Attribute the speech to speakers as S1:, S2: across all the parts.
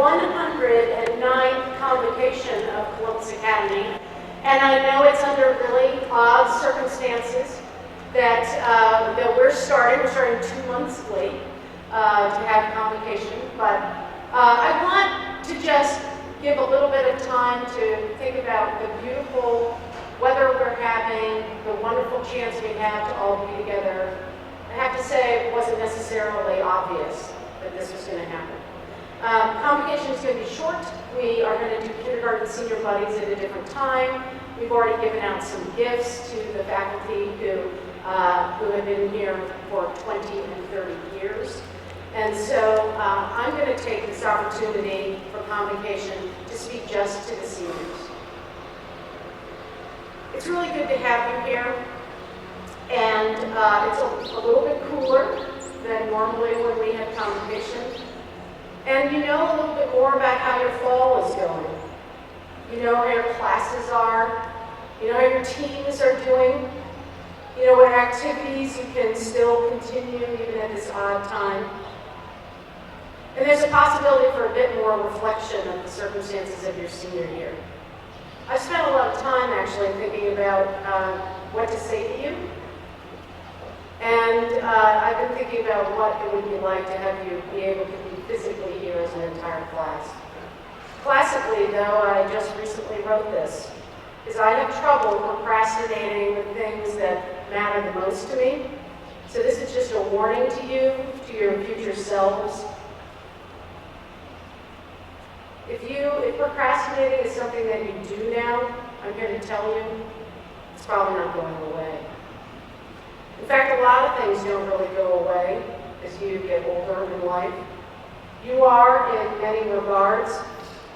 S1: 109th Convocation of Columbus Academy, and I know it's under really odd circumstances that we're starting 2 months late to have Convocation, but I want to just give a little bit of time to think about the beautiful weather we're having, the wonderful chance we have to all be together. I have to say it wasn't necessarily obvious that this was going to happen. Convocation is going to be short. We are going to do kindergarten senior buddies at a different time. We've already given out some gifts to the faculty who have been here for 20 and 30 years. And so I'm going to take this opportunity for Convocation to speak just to the seniors. It's really good to have you here, and it's a little bit cooler than normally when we have Convocation. And you know a little bit more about how your fall is going. You know how your classes are. You know how your teams are doing. You know what activities you can still continue even at this odd time. And there's a possibility for a bit more reflection of the circumstances of your senior year. I've spent a lot of time actually thinking about what to say to you. And I've been thinking about what it would be like to have you be able to be physically here as an entire class. Classically, though, I just recently wrote this, is I have trouble procrastinating the things that matter the most to me. So this is just a warning to you, to your future selves. If procrastinating is something that you do now, I'm here to tell you, it's probably not going away. In fact, a lot of things don't really go away as you get older in life. You are, in many regards,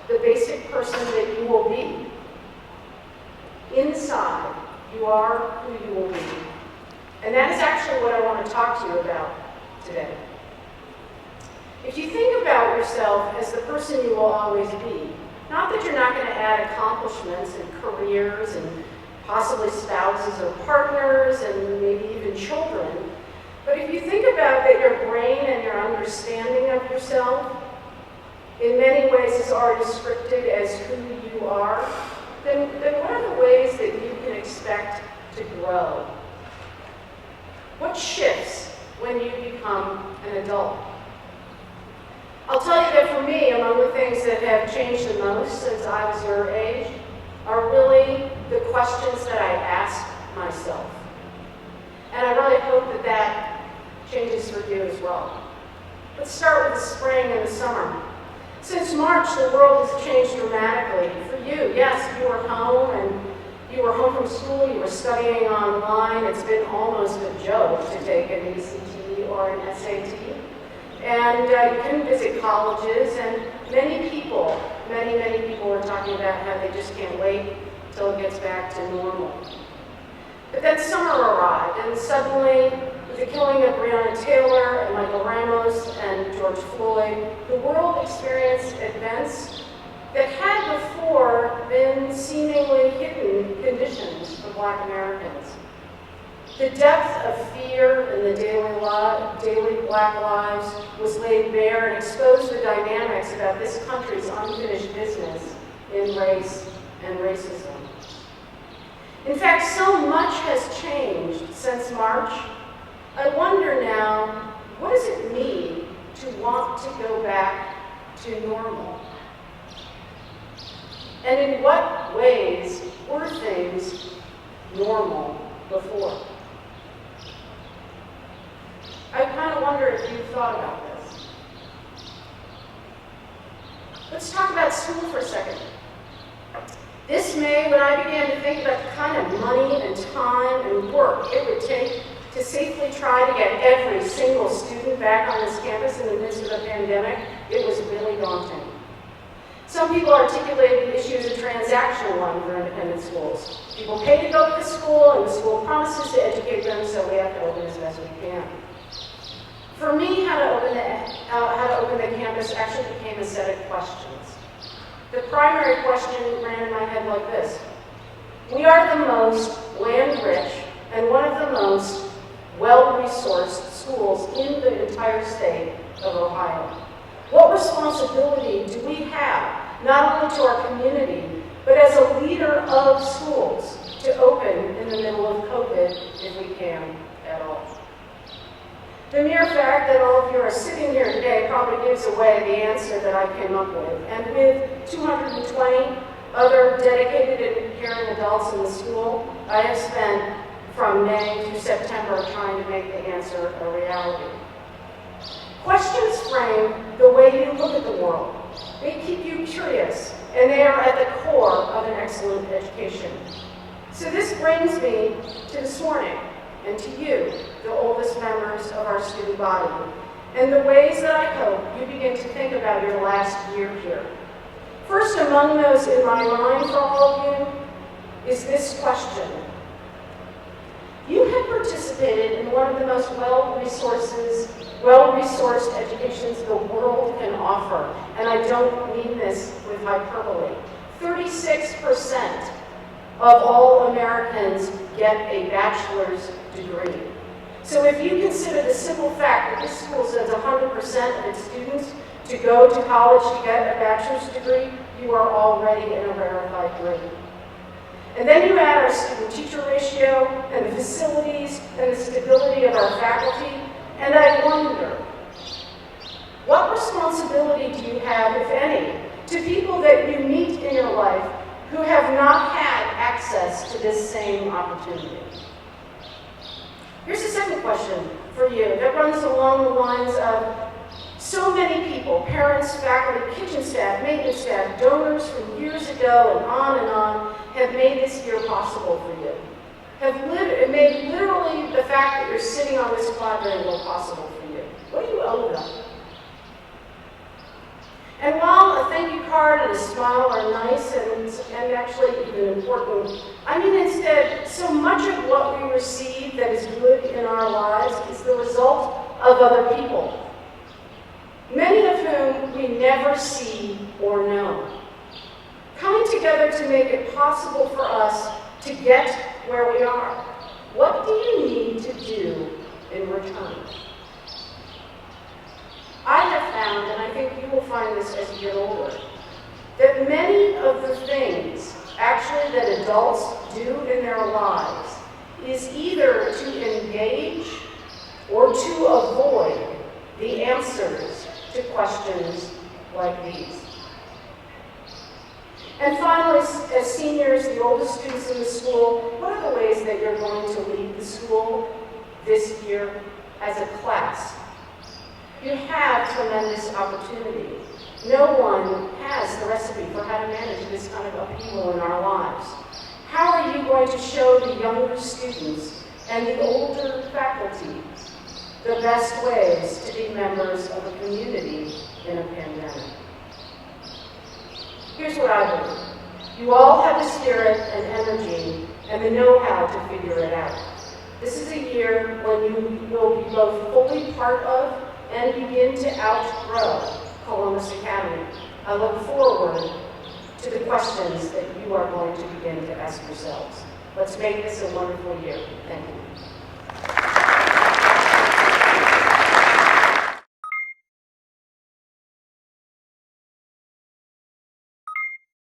S1: the basic person that you will be. Inside, you are who you will be. And that is actually what I want to talk to you about today. If you think about yourself as the person you will always be, not that you're not going to add accomplishments and careers and possibly spouses or partners and maybe even children, but if you think about that your brain and your understanding of yourself in many ways is already scripted as who you are, then what are the ways that you can expect to grow? What shifts when you become an adult? I'll tell you that for me, among the things that have changed the most since I was your age are really the questions that I ask myself. And I really hope that that changes for you as well. Let's start with the spring and the summer. Since March, the world has changed dramatically. For you, yes, you were home and you were home from school, you were studying online. It's been almost a joke to take an ACT or an SAT. And you couldn't visit colleges, and many people are talking about how they just can't wait till it gets back to normal. But then summer arrived, and suddenly, with the killing of Breonna Taylor and Michael Ramos and George Floyd, the world experienced events that had before been seemingly hidden conditions for Black Americans. The depth of fear in the daily Black lives was laid bare and exposed the dynamics about this country's unfinished business in race and racism. In fact, so much has changed since March. I wonder now, what does it mean to want to go back to normal? And in what ways were things normal before? I kind of wonder if you've thought about this. Let's talk about school for a second. This May, when I began to think about the kind of money and time and work it would take to safely try to get every single student back on this campus in the midst of a pandemic, it was really daunting. Some people articulated the issue as a transactional one for independent schools. People pay to go to the school, and the school promises to educate them, so we have to open as best we can. For me, how to open the campus actually became a set of questions. The primary question ran in my head like this. We are the most land-rich and one of the most well-resourced schools in the entire state of Ohio. What responsibility do we have, not only to our community, but as a leader of schools, to open in the middle of COVID if we can at all? The mere fact that all of you are sitting here today probably gives away the answer that I came up with. And with 220 other dedicated and caring adults in the school, I have spent from May through September trying to make the answer a reality. Questions frame the way you look at the world. They keep you curious, and they are at the core of an excellent education. So this brings me to this morning, and to you, the oldest members of our student body, and the ways that I hope you begin to think about your last year here. First among those in my mind for all of you is this question. You have participated in one of the most well-resourced educations the world can offer, and I don't mean this with hyperbole. 36% of all Americans get a bachelor's degree. So if you consider the simple fact that this school sends 100% of its students to go to college to get a bachelor's degree, you are already in a rarefied grade. And then you add our student-teacher ratio and the facilities and the stability of our faculty, and I wonder, what responsibility do you have, if any, to people that you meet in your life who have not had access to this same opportunity? Here's the second question for you that runs along the lines of so many people, parents, faculty, kitchen staff, maintenance staff, donors from years ago and on, have made this year possible for you. Have made literally the fact that you're sitting on this quadrangle possible for you. What do you owe them? And while a thank you card and a smile are nice and actually even important, I mean instead, so much of what we receive that is good in our lives is the result of other people, many of whom we never see or know, coming together to make it possible for us to get where we are. What do you need to do in return? I have found, and I think you will find this as you get older, that many of the things actually that adults do in their lives is either to engage or to avoid the answers to questions like these. And finally, as seniors, the oldest students in the school, what are the ways that you're going to lead the school this year as a class? You have tremendous opportunity. No one has the recipe for how to manage this kind of upheaval in our lives. How are you going to show the younger students and the older faculty the best ways to be members of a community in a pandemic? Here's what I believe. You all have the spirit and energy and the know-how to figure it out. This is a year when you will be both fully part of and begin to outgrow Columbus Academy. I look forward to the questions that you are going to begin to ask yourselves. Let's make this a wonderful year. Thank you.